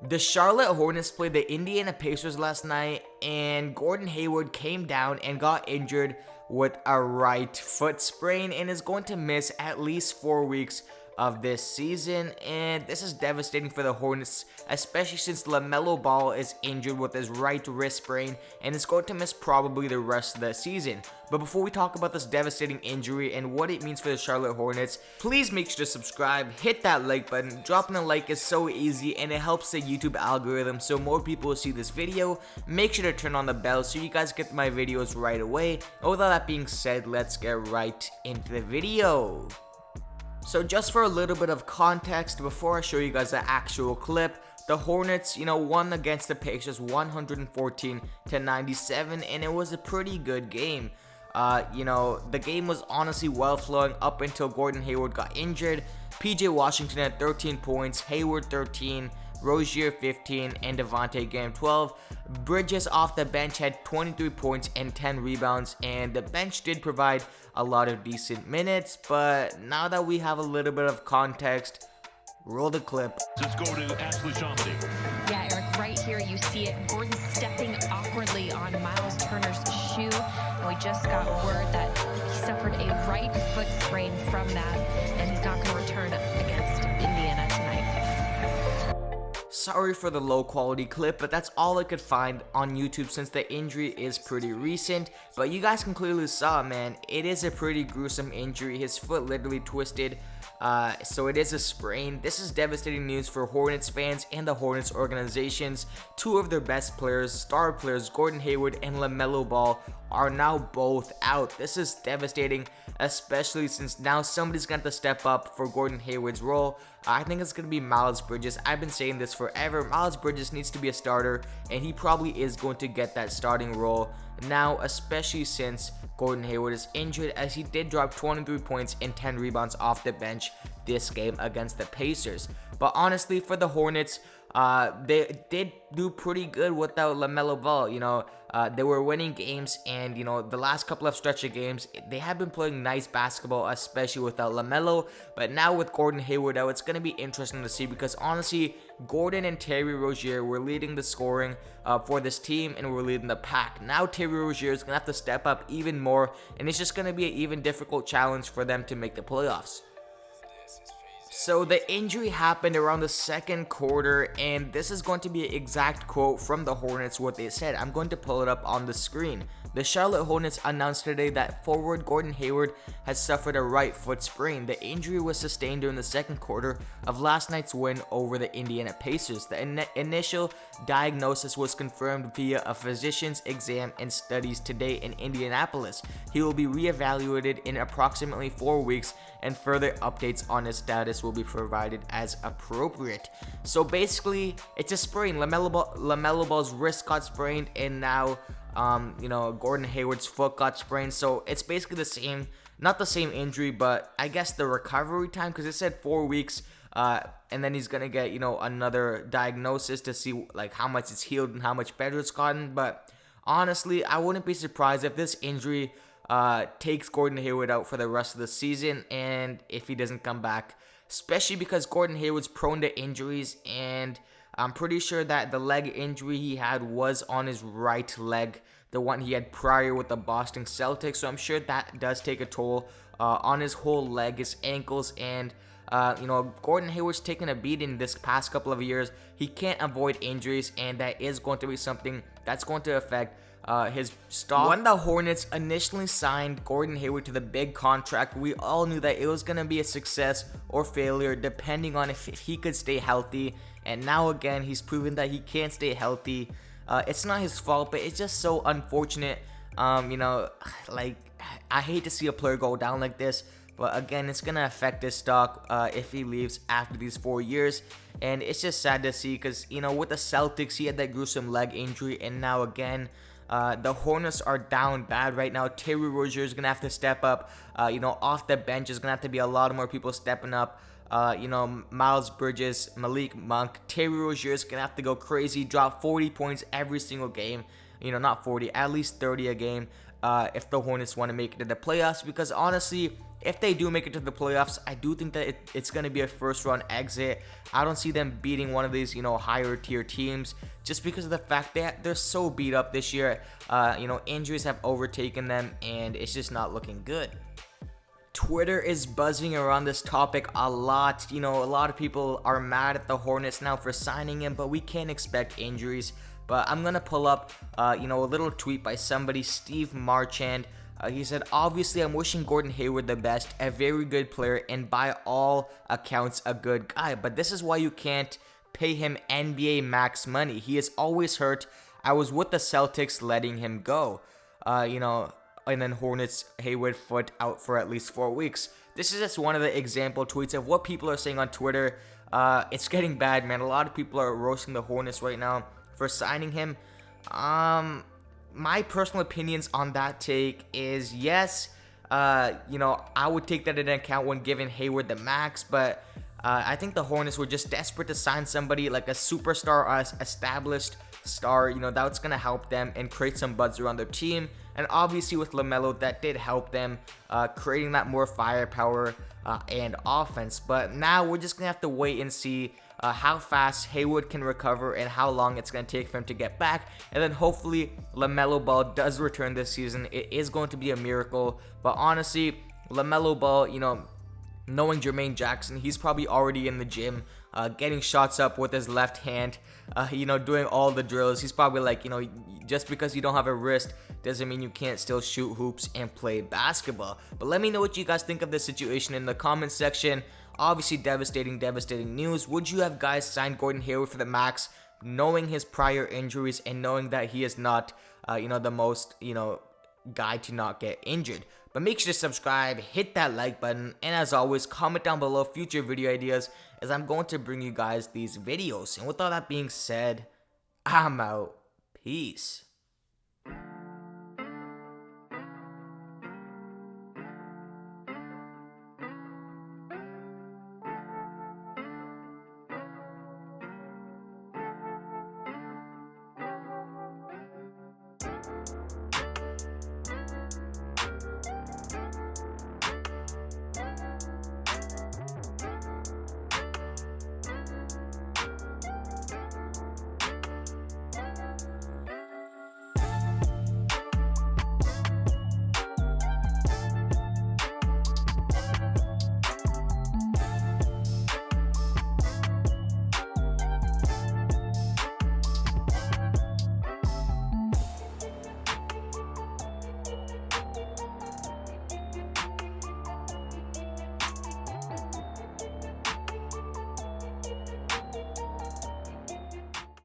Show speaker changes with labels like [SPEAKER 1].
[SPEAKER 1] The Charlotte Hornets played the Indiana Pacers last night, and Gordan Hayward came down and got injured with a right foot sprain and is going to miss at least 4 weeks of this season. And this is devastating for the Hornets, especially since Lamelo Ball is injured with his right wrist sprain and is going to miss probably the rest of the season. But before we talk about this devastating injury and what it means for the Charlotte Hornets, please make sure to subscribe, hit that like button. Dropping a like is so easy and it helps the YouTube algorithm so more people will see this video. Make sure to turn on the bell so you guys get my videos right away. And with all that being said, let's get right into the video. So just for a little bit of context before I show you guys the actual clip, the Hornets, won against the Pacers 114-97, and it was a pretty good game. The game was honestly well flowing up until Gordan Hayward got injured. PJ Washington had 13 points, Hayward 13, Rozier 15, and Devontae Graham 12. Bridges off the bench had 23 points and 10 rebounds, and the bench did provide a lot of decent minutes. But now that we have a little bit of context, roll the clip.
[SPEAKER 2] Let's go to Ashley Chauncey.
[SPEAKER 3] Yeah, Eric, right here you see it. Gordon stepping awkwardly on Miles Turner's shoe. And we just got word that he suffered a right foot sprain from that, and he's not going to return against Indiana tonight.
[SPEAKER 1] Sorry for the low quality clip, but that's all I could find on YouTube since the injury is pretty recent. But you guys can clearly saw, man, it is a pretty gruesome injury. His foot literally twisted. So it is a sprain. This is devastating news for Hornets fans and the Hornets organizations. Two of their best players, star players, Gordan Hayward and Lamelo Ball, are now both out. This is devastating, especially since now somebody's going to have to step up for Gordan Hayward's role. I think it's going to be Miles Bridges. I've been saying this forever. Miles Bridges needs to be a starter, and he probably is going to get that starting role now, especially since Gordan Hayward is injured, as he did drop 23 points and 10 rebounds off the bench this game against the Pacers. But honestly, for the Hornets, they did do pretty good without Lamelo Ball. They were winning games, and the last couple of stretch of games, they have been playing nice basketball, especially without Lamelo. But now with Gordan Hayward out, it's going to be interesting to see, because honestly, Gordan and Terry Rozier were leading the scoring for this team, and were leading the pack. Now Terry Rozier is going to have to step up even more, and it's just going to be an even difficult challenge for them to make the playoffs. So the injury happened around the second quarter, and this is going to be an exact quote from the Hornets, what they said. I'm going to pull it up on the screen. The Charlotte Hornets announced today that forward Gordan Hayward has suffered a right foot sprain. The injury was sustained during the second quarter of last night's win over the Indiana Pacers. The initial diagnosis was confirmed via a physician's exam and studies today in Indianapolis. He will be reevaluated in approximately 4 weeks, and further updates on his status will be provided as appropriate. So basically, it's a sprain. Lamelo Ball's wrist got sprained, and now Gordan Hayward's foot got sprained. So it's basically the same, not the same injury, but I guess the recovery time, because it said 4 weeks, and then he's gonna get another diagnosis to see like how much it's healed and how much better it's gotten. But honestly, I wouldn't be surprised if this injury takes Gordan Hayward out for the rest of the season, and if he doesn't come back, especially because Gordan Hayward's prone to injuries, and I'm pretty sure that the leg injury he had was on his right leg, the one he had prior with the Boston Celtics. So I'm sure that does take a toll on his whole leg, his ankles, and Gordan Hayward's taken a beating this past couple of years. He can't avoid injuries, and that is going to be something that's going to affect his stock. When the Hornets initially signed Gordan Hayward to the big contract, we all knew that it was going to be a success or failure depending on if he could stay healthy. And now again, he's proven that he can't stay healthy. It's not his fault, but it's just so unfortunate. Like, I hate to see a player go down like this. But again, it's going to affect his stock if he leaves after these 4 years. And it's just sad to see, because, with the Celtics, he had that gruesome leg injury. And now again, the Hornets are down bad right now. Terry Rozier is going to have to step up. Off the bench is going to have to be a lot more people stepping up. Miles Bridges, Malik Monk, Terry Rozier is going to have to go crazy, drop 40 points every single game. Not 40, at least 30 a game if the Hornets want to make it to the playoffs. Because honestly, if they do make it to the playoffs, I do think that it's going to be a first round exit. I don't see them beating one of these, higher tier teams just because of the fact that they're so beat up this year. Injuries have overtaken them and it's just not looking good. Twitter is buzzing around this topic a lot. A lot of people are mad at the Hornets now for signing him, but we can't expect injuries. But I'm going to pull up, a little tweet by somebody, Steve Marchand. He said, obviously, I'm wishing Gordan Hayward the best, a very good player, and by all accounts, a good guy. But this is why you can't pay him NBA max money. He is always hurt. I was with the Celtics letting him go. And then Hornets, Hayward foot out for at least 4 weeks. This is just one of the example tweets of what people are saying on Twitter. It's getting bad, man. A lot of people are roasting the Hornets right now for signing him. My personal opinions on that take is yes, I would take that into account when giving Hayward the max, but I think the Hornets were just desperate to sign somebody like a superstar or established star, that's going to help them and create some buzz around their team. And obviously with Lamelo, that did help them, creating that more firepower and offense. But now we're just going to have to wait and see how fast Hayward can recover and how long it's going to take for him to get back. And then hopefully Lamelo Ball does return this season. It is going to be a miracle. But honestly, Lamelo Ball, knowing Jermaine Jackson, he's probably already in the gym, getting shots up with his left hand, doing all the drills. He's probably like, just because you don't have a wrist doesn't mean you can't still shoot hoops and play basketball. But let me know what you guys think of this situation in the comment section. Obviously, devastating news. Would you have guys signed Gordan Hayward for the max, knowing his prior injuries and knowing that he is not, the most, guy to not get injured? But make sure to subscribe, hit that like button, and as always, comment down below future video ideas as I'm going to bring you guys these videos. And with all that being said, I'm out. Peace.